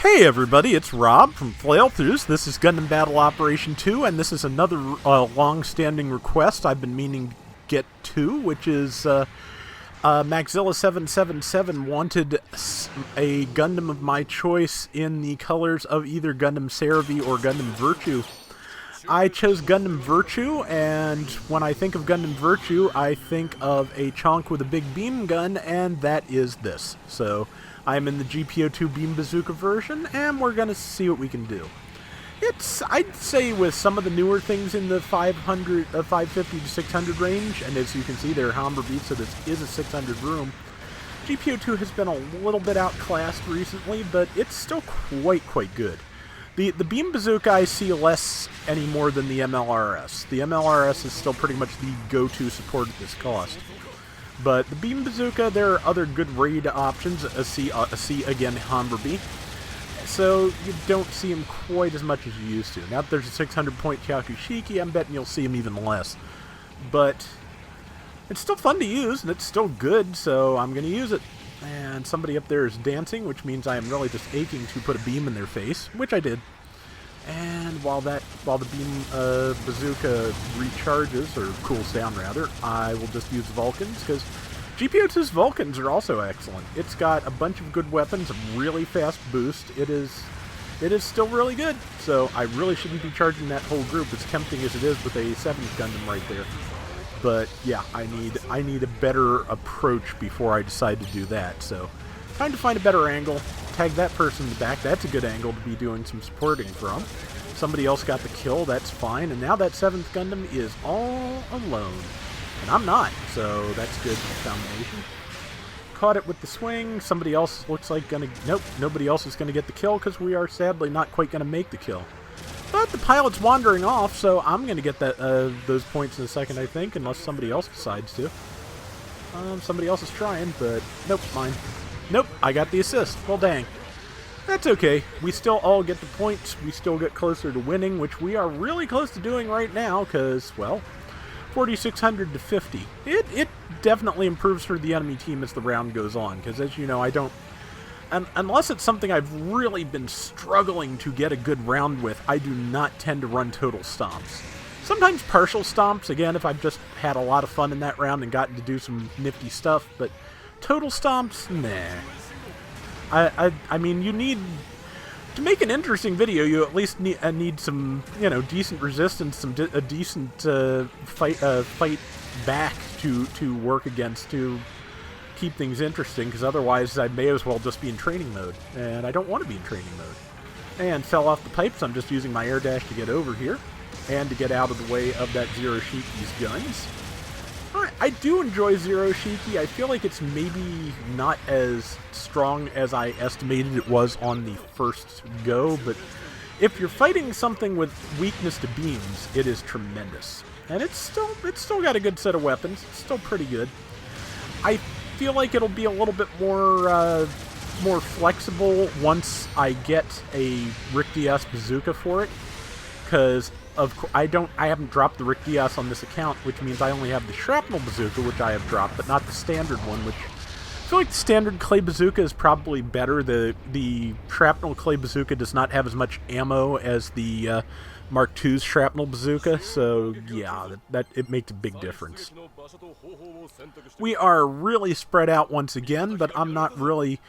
Hey everybody, it's Rob from Flailthroughs. This is Gundam Battle Operation 2, and this is another long-standing request I've been meaning to get to, which is Maxilla777 wanted a Gundam of my choice in the colors of either Gundam Cerevi or Gundam Virtue. I chose Gundam Virtue, and when I think of Gundam Virtue, I think of a chonk with a big beam gun, and that is this. So I'm in the GP02 Beam Bazooka version, and we're going to see what we can do. It's, I'd say, with some of the newer things in the 550 to 600 range, and as you can see, they're Humber beats, so this is a 600 room. GP02 has been a little bit outclassed recently, but it's still quite good. The Beam Bazooka I see less anymore than the MLRS. The MLRS is still pretty much the go-to support at this cost. But the Beam Bazooka, there are other good raid options, a C again, Hamburby. So you don't see him quite as much as you used to. Now that there's a 600-point Kyakushiki, I'm betting you'll see him even less. But it's still fun to use, and it's still good, so I'm going to use it. And somebody up there is dancing, which means I am really just aching to put a beam in their face, which I did. And while the beam bazooka recharges, or cools down rather, I will just use Vulcans, because GP02's Vulcans are also excellent. It's got a bunch of good weapons, a really fast boost. It is still really good, so I really shouldn't be charging that whole group, as tempting as it is with a 7th Gundam right there. But yeah, I need a better approach before I decide to do that, so trying to find a better angle. Tag that person in the back. That's a good angle to be doing some supporting from. Somebody else got the kill. That's fine. And now that 7th Gundam is all alone. And I'm not, so that's good combination. Caught it with the swing. Somebody else looks like gonna... Nope, nobody else is gonna get the kill because we are sadly not quite gonna make the kill. But the pilot's wandering off, so I'm gonna get that those points in a second, I think, unless somebody else decides to. Somebody else is trying, but nope, mine. Nope, I got the assist. Well, dang. That's okay. We still all get the points. We still get closer to winning, which we are really close to doing right now, because, well, 4,600 to 50. It definitely improves for the enemy team as the round goes on, because as you know, I don't... unless it's something I've really been struggling to get a good round with, I do not tend to run total stomps. Sometimes partial stomps, again, if I've just had a lot of fun in that round and gotten to do some nifty stuff, but total stomps, nah. I mean, you need... To make an interesting video, you at least need some, you know, decent resistance, a decent fight back to work against to keep things interesting, because otherwise I may as well just be in training mode, and I don't want to be in training mode. And fell off the pipes. I'm just using my air dash to get over here, and to get out of the way of that Zero Shiki's guns. I do enjoy Zero Shiki. I feel like it's maybe not as strong as I estimated it was on the first go, but if you're fighting something with weakness to beams, it is tremendous. And it's still got a good set of weapons. It's still pretty good. I feel like it'll be a little bit more flexible once I get a Rick DS bazooka for it, because I haven't dropped the Rick DS on this account, which means I only have the Shrapnel Bazooka, which I have dropped, but not the standard one, which I feel like the standard Clay Bazooka is probably better. The Shrapnel Clay Bazooka does not have as much ammo as the Mark II's Shrapnel Bazooka, so yeah, it makes a big difference. We are really spread out once again, but I'm not really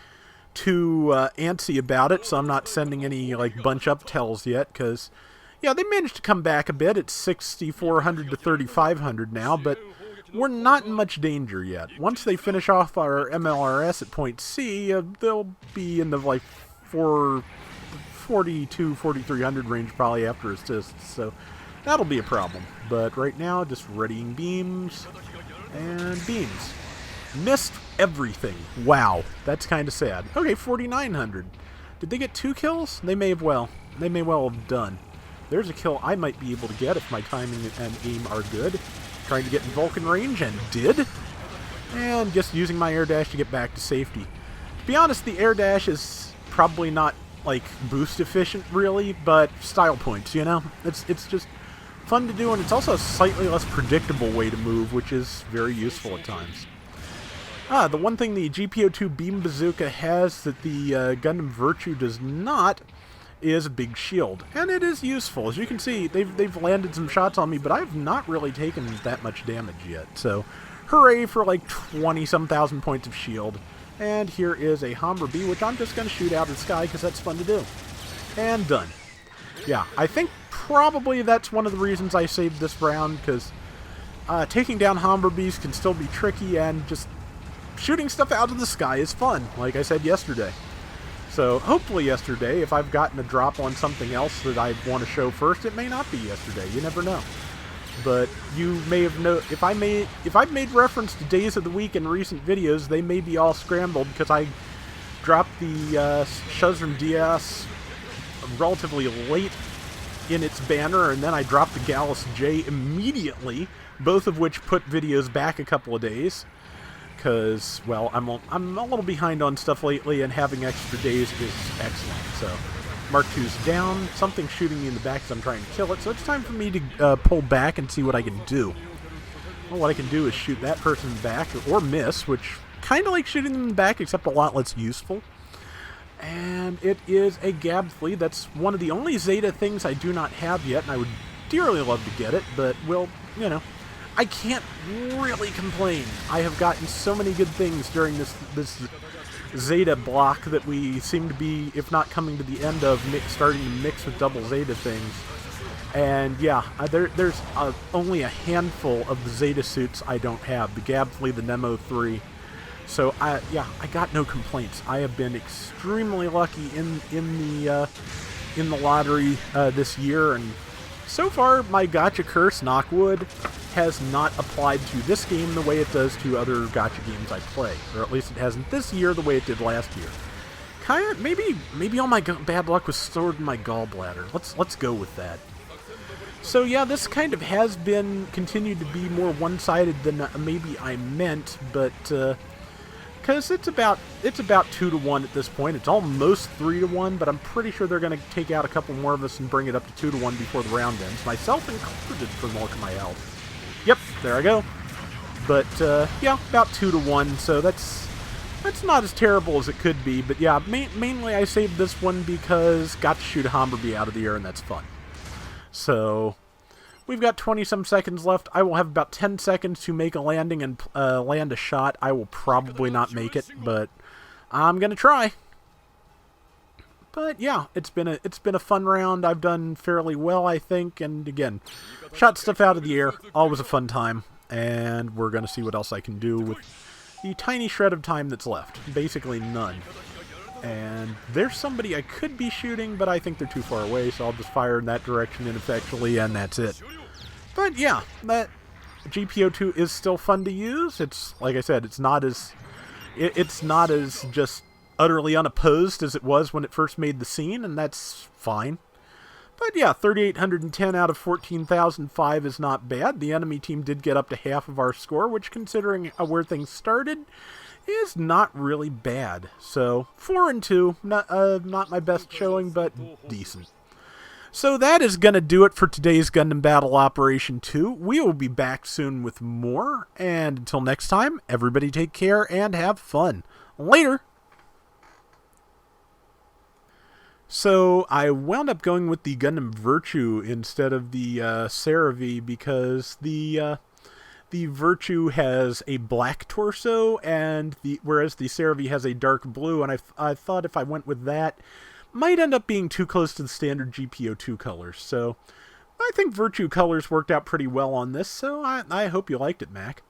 too antsy about it, so I'm not sending any like bunch up tells yet, because yeah, they managed to come back a bit. It's 6,400 to 3,500 now, but we're not in much danger yet. Once they finish off our MLRS at point C, they'll be in the like 4,200, 4,300 range probably after assists, so that'll be a problem. But right now, just readying beams and beams. Missed everything. Wow, that's kind of sad. Okay, 4,900. Did they get 2 kills? They may well have done. There's a kill I might be able to get if my timing and aim are good. Trying to get in Vulcan range, and did. And just using my air dash to get back to safety. To be honest, the air dash is probably not, like, boost efficient, really, but style points, you know? It's just fun to do, and it's also a slightly less predictable way to move, which is very useful at times. The one thing the GP02 Beam Bazooka has that the Gundam Virtue does not is a big shield. And it is useful. As you can see, they've landed some shots on me, but I've not really taken that much damage yet. So, hooray for like 20-some thousand points of shield. And here is a Humberby, which I'm just going to shoot out of the sky because that's fun to do. And done. Yeah, I think probably that's one of the reasons I saved this round, because taking down Humberbees can still be tricky, and just shooting stuff out of the sky is fun, like I said yesterday. So, hopefully yesterday, if I've gotten a drop on something else that I want to show first, it may not be yesterday, you never know. But you may have if I've made reference to days of the week in recent videos, they may be all scrambled, because I dropped the Shuzram DS relatively late in its banner, and then I dropped the Gallus J immediately, both of which put videos back a couple of days. Because, well, I'm a little behind on stuff lately, and having extra days is excellent. So, Mark II's down. Something's shooting me in the back as I'm trying to kill it. So it's time for me to pull back and see what I can do. Well, what I can do is shoot that person back, or miss, which kind of like shooting them in the back, except a lot less useful. And it is a Gab Flea. That's one of the only Zeta things I do not have yet, and I would dearly love to get it, but, well, you know, I can't really complain. I have gotten so many good things during this Zeta block that we seem to be, if not coming to the end of, starting to mix with double Zeta things. And yeah, there's only a handful of the Zeta suits I don't have. The Gab Flea, the Nemo 3. So yeah, I got no complaints. I have been extremely lucky in the lottery this year, and so far my gacha curse, knockwood, has not applied to this game the way it does to other gacha games I play, or at least it hasn't this year the way it did last year. Kinda, maybe all my bad luck was stored in my gallbladder. Let's go with that. So yeah, this kind of has been continued to be more one-sided than maybe I meant, but because it's about 2-to-1 at this point. It's almost 3-to-1, but I'm pretty sure they're going to take out a couple more of us and bring it up to 2-to-1 before the round ends. Myself included for the bulk of my health. Yep, there I go. But yeah, about 2-to-1. So that's not as terrible as it could be. But yeah, mainly I saved this one because got to shoot a Humberby out of the air, and that's fun. So we've got 20-some seconds left. I will have about 10 seconds to make a landing and land a shot. I will probably not make it, but I'm gonna try. But yeah, it's been a fun round. I've done fairly well, I think, and again, shot stuff out of the air. Always a fun time, and we're gonna see what else I can do with the tiny shred of time that's left. Basically none. And there's somebody I could be shooting, but I think they're too far away, so I'll just fire in that direction ineffectually, and that's it. But yeah, that GP02 is still fun to use. It's, like I said, it's not as just utterly unopposed as it was when it first made the scene, and that's fine. But yeah, 3,810 out of 14,005 is not bad. The enemy team did get up to half of our score, which, considering where things started, is not really bad. So 4-2, not my best showing, but decent. So that is going to do it for today's Gundam Battle Operation 2. We will be back soon with more, and until next time, everybody take care and have fun. Later! So I wound up going with the Gundam Virtue instead of the Cerevi because the Virtue has a black torso, and whereas the Cerevi has a dark blue, and I thought if I went with that, might end up being too close to the standard GP02 colors. So I think Virtue colors worked out pretty well on this, so I hope you liked it, Mac.